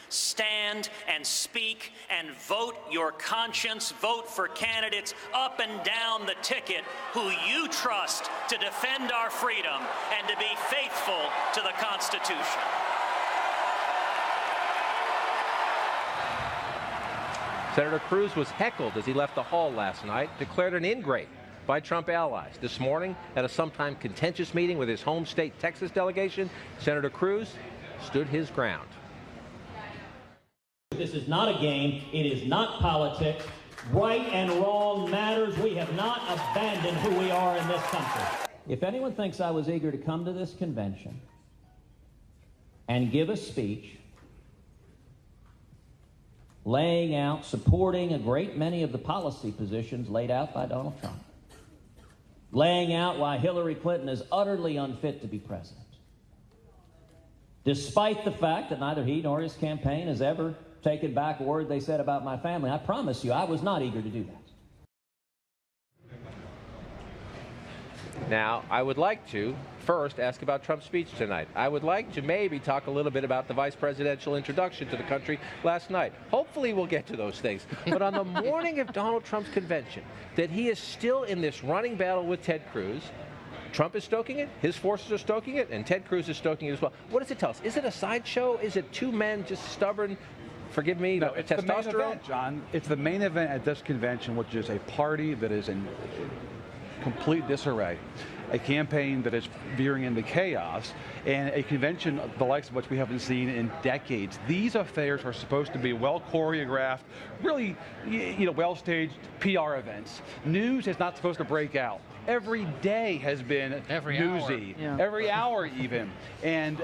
Stand and speak and vote your conscience. Vote for candidates up and down the ticket who you trust to defend our freedom and to be faithful to the Constitution. Senator Cruz was heckled as he left the hall last night, declared an ingrate by Trump allies. This morning, at a sometime contentious meeting with his home state Texas delegation, Senator Cruz stood his ground. This is not a game. It is not politics. Right and wrong matters. We have not abandoned who we are in this country. If anyone thinks I was eager to come to this convention and give a speech laying out, supporting a great many of the policy positions laid out by Donald Trump, laying out why Hillary Clinton is utterly unfit to be president, despite the fact that neither he nor his campaign has ever taken back a word they said about my family, I promise you I was not eager to do that. Now, I would like to first ask about Trump's speech tonight. I would like to maybe talk a little bit about the vice presidential introduction to the country last night. Hopefully we'll get to those things. But on the morning of Donald Trump's convention, that he is still in this running battle with Ted Cruz. Trump is stoking it, his forces are stoking it, and Ted Cruz is stoking it as well. What does it tell us? Is it a sideshow? Is it two men just stubborn? Forgive me, no, it's testosterone? the main event, John. It's the main event at this convention, which is a party that is in complete disarray, a campaign that is veering into chaos, and a convention the likes of which we haven't seen in decades. These affairs are supposed to be well choreographed, really, well-staged PR events. News is not supposed to break out. Every day has been newsy, every hour even. And,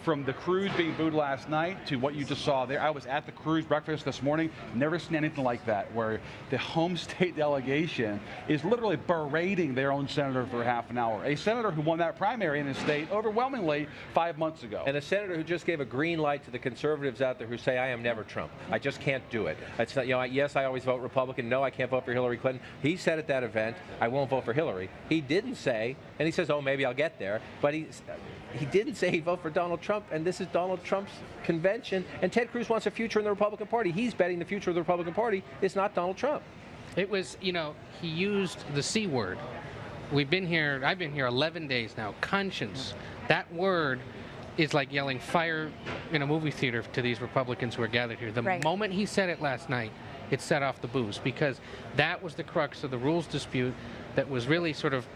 from the Cruz being booed last night to what you just saw there, I was at the Cruz breakfast this morning, never seen anything like that, where the home state delegation is literally berating their own senator for half an hour. A senator who won that primary in his state overwhelmingly 5 months ago. And a senator who just gave a green light to the conservatives out there who say, I am never Trump. I just can't do it. It's not, yes, I always vote Republican. No, I can't vote for Hillary Clinton. He said at that event, I won't vote for Hillary. He didn't say, and he says, oh, maybe I'll get there, but he didn't say he'd vote for Donald Trump, and this is Donald Trump's convention, and Ted Cruz wants a future in the Republican Party. He's betting the future of the Republican Party is not Donald Trump. It was, he used the C word. I've been here 11 days now. Conscience. That word is like yelling fire in a movie theater to these Republicans who are gathered here. The moment he said it last night, it set off the boost, because that was the crux of the rules dispute that was really sort of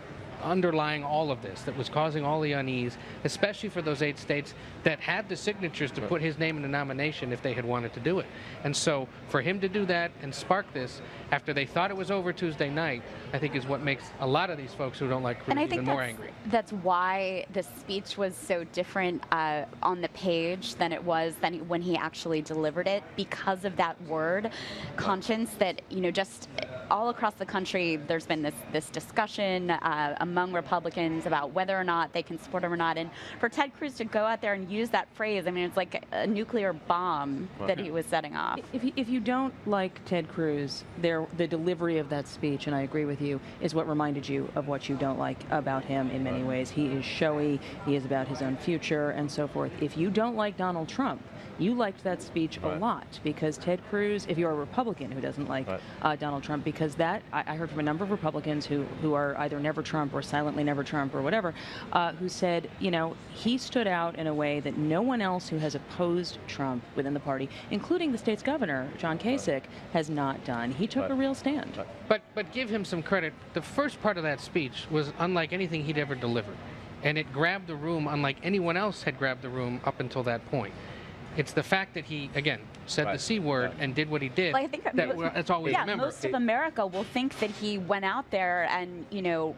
underlying all of this, that was causing all the unease, especially for those 8 states that had the signatures to put his name in the nomination if they had wanted to do it. And so for him to do that and spark this after they thought it was over Tuesday night, I think is what makes a lot of these folks who don't like Cruz even more angry. That's why the speech was so different on the page than it was when he actually delivered it, because of that word, conscience, that, just all across the country, there's been this discussion among Republicans about whether or not they can support him or not. And for Ted Cruz to go out there and use that phrase, I mean, it's like a nuclear bomb that he was setting off. If you don't like Ted Cruz, the delivery of that speech, and I agree with you, is what reminded you of what you don't like about him in many ways. He is showy, he is about his own future, and so forth. If you don't like Donald Trump, you liked that speech a lot, because Ted Cruz, if you're a Republican who doesn't like Donald Trump, because I heard from a number of Republicans who are either never Trump or silently never Trump or whatever, who said, he stood out in a way that no one else who has opposed Trump within the party, including the state's governor, John Kasich, has not done. He took a real stand. But give him some credit. The first part of that speech was unlike anything he'd ever delivered, and it grabbed the room unlike anyone else had grabbed the room up until that point. It's the fact that he, again, said the C word and did what he did. Well, I think that's all we remember. Most of America will think that he went out there and,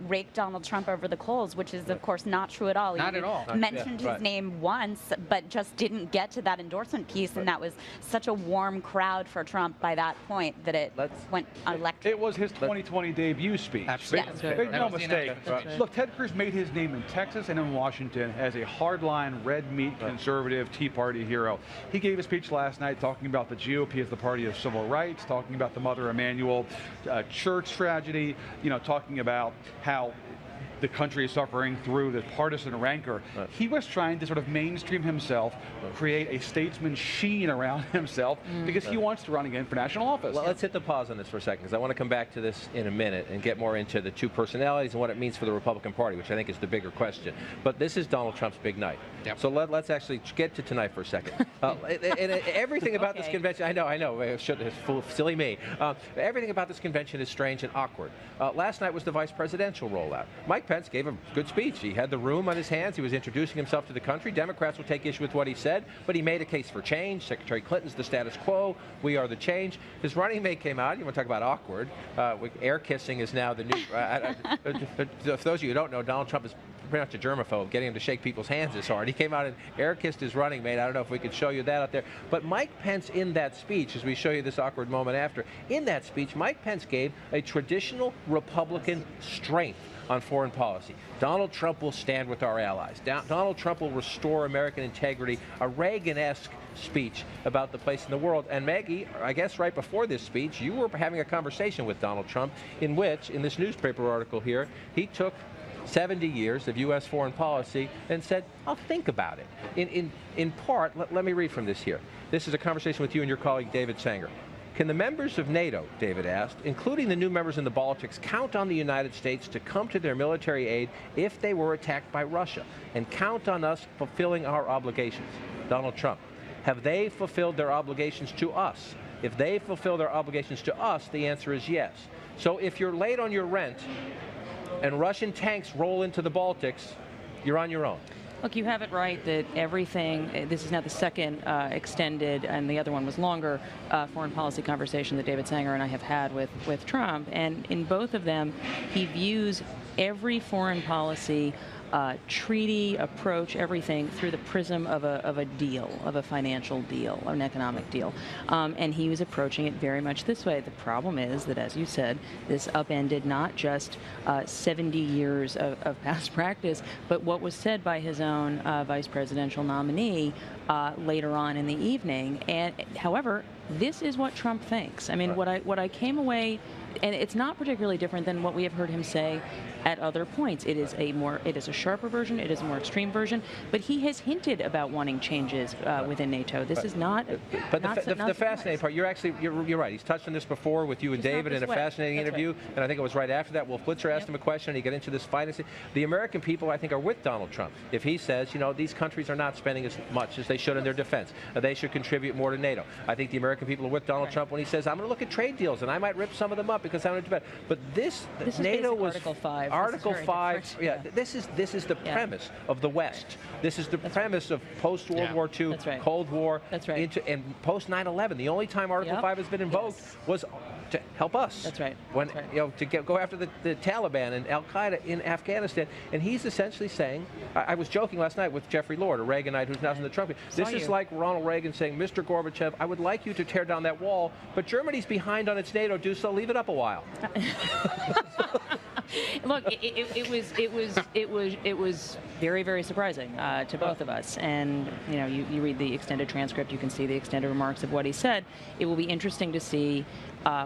raked Donald Trump over the coals, which is, of course, not true at all. Not at all. Mentioned his name once, but just didn't get to that endorsement piece, and that was such a warm crowd for Trump by that point that it went electric. It was his 2020 debut speech. Absolutely. Make no mistake. Look, Ted Cruz made his name in Texas and in Washington as a hardline, red meat, conservative Tea Party hero. He gave a speech last night talking about the GOP as the party of civil rights, talking about the Mother Emanuel church tragedy, talking about how the country is suffering through the partisan rancor. He was trying to sort of mainstream himself, create a statesman sheen around himself, because he wants to run again for national office. Well, let's hit the pause on this for a second, because I want to come back to this in a minute and get more into the two personalities and what it means for the Republican Party, which I think is the bigger question. But this is Donald Trump's big night. Yep. So let's actually get to tonight for a second. And everything about this convention, I know, silly me. Everything about this convention is strange and awkward. Last night was the vice presidential rollout. Mike Pence gave a good speech. He had the room on his hands. He was introducing himself to the country. Democrats will take issue with what he said, but he made a case for change. Secretary Clinton's the status quo. We are the change. His running mate came out. You want to talk about awkward? Air kissing is now the new. For those of you who don't know, Donald Trump is pretty much a germaphobe. Getting him to shake people's hands is hard. He came out and air kissed his running mate. I don't know if we could show you that out there. But Mike Pence, in that speech, as we show you this awkward moment after, in that speech, Mike Pence gave a traditional Republican strength on foreign policy. Donald Trump will stand with our allies. Donald Trump will restore American integrity, a Reagan-esque speech about the place in the world. And Maggie, I guess right before this speech, you were having a conversation with Donald Trump in which, in this newspaper article here, he took 70 years of U.S. foreign policy and said, I'll think about it. In part, let me read from this here. This is a conversation with you and your colleague David Sanger. Can the members of NATO, David asked, including the new members in the Baltics, count on the United States to come to their military aid if they were attacked by Russia, and count on us fulfilling our obligations? Donald Trump, have they fulfilled their obligations to us? If they fulfill their obligations to us, the answer is yes. So if you're late on your rent and Russian tanks roll into the Baltics, you're on your own. Look, you have it right that everything, this is now the second extended, and the other one was longer, foreign policy conversation that David Sanger and I have had with Trump. And in both of them, he views every foreign policy treaty, approach, everything through the prism of a deal, of a financial deal, an economic deal. And he was approaching it very much this way. The problem is that, as you said, this upended not just 70 years of past practice, but what was said by his own vice presidential nominee later on in the evening. And however, this is what Trump thinks. I mean, what I came away, and it's not particularly different than what we have heard him say at other points. It is a sharper version, it is a more extreme version, but he has hinted about wanting changes within NATO. This is not. But the fascinating part, you're right. He's touched on this before with you and David in a fascinating interview, and I think it was right after that. Wolf Blitzer asked him a question, and he got into this fight. The American people, I think, are with Donald Trump. If he says, these countries are not spending as much as they should in their defense, they should contribute more to NATO. I think the American people are with Donald Trump when he says, I'm going to look at trade deals, and I might rip some of them up because I'm going to do better. But this NATO was Article 5. Article 5. Yeah, this is the premise of the West. This is the premise of post-World War II, Cold War, and post-9/11. The only time Article 5 has been invoked was to help us. That's right. When to go after the Taliban and Al Qaeda in Afghanistan, and he's essentially saying, I was joking last night with Jeffrey Lord, a Reaganite who's now in the Trump. This is like Ronald Reagan saying, Mr. Gorbachev, I would like you to tear down that wall, but Germany's behind on its NATO dues, so leave it up a while. Look, it was very, very surprising to both of us. And you read the extended transcript, you can see the extended remarks of what he said. It will be interesting to see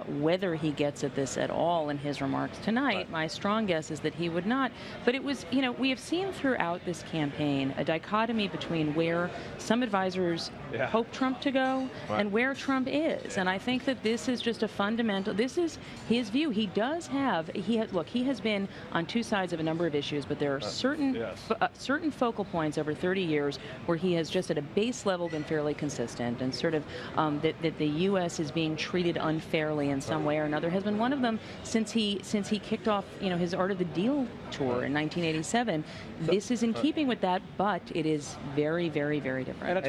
whether he gets at this at all in his remarks tonight. Right. My strong guess is that he would not. But it was, we have seen throughout this campaign a dichotomy between where some advisors hope Trump to go and where Trump is. And I think that this is just a fundamental, this is his view. He does have, he has been on two sides of a number of issues, but there are certain focal points over 30 years where he has just at a base level been fairly consistent, and sort of that the U.S. is being treated unfairly in some way or another has been one of them since he kicked off his Art of the Deal tour in 1987. This is in keeping with that, but it is very, very, very different.